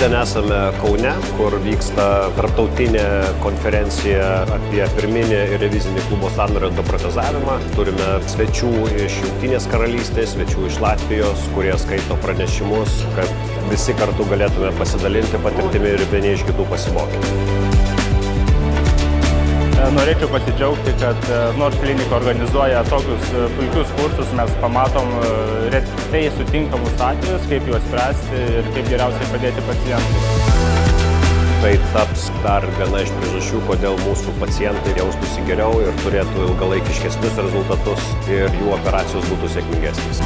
Šiandien esame Kaune, kur vyksta tarptautinė konferencija apie pirminį ir revizinį klubo sąnario deprotezavimą. Turime svečių iš Jungtinės karalystės, svečių iš Latvijos, kurie skaito pranešimus, kad visi kartu galėtume pasidalinti patirtimi ir vieni iš kitų pasimokyti. Norėčiau pasidžiaugti, kad nors klinika organizuoja tokius puikius kursus, mes pamatom retai sutinkamus atvejus, kaip juos spręsti ir kaip geriausiai padėti pacientui. Tai taps dar viena iš priežasčių, kodėl mūsų pacientai jaustųsi geriau ir turėtų ilgalaikiškesnius rezultatus ir jų operacijos būtų sėkmingesnės.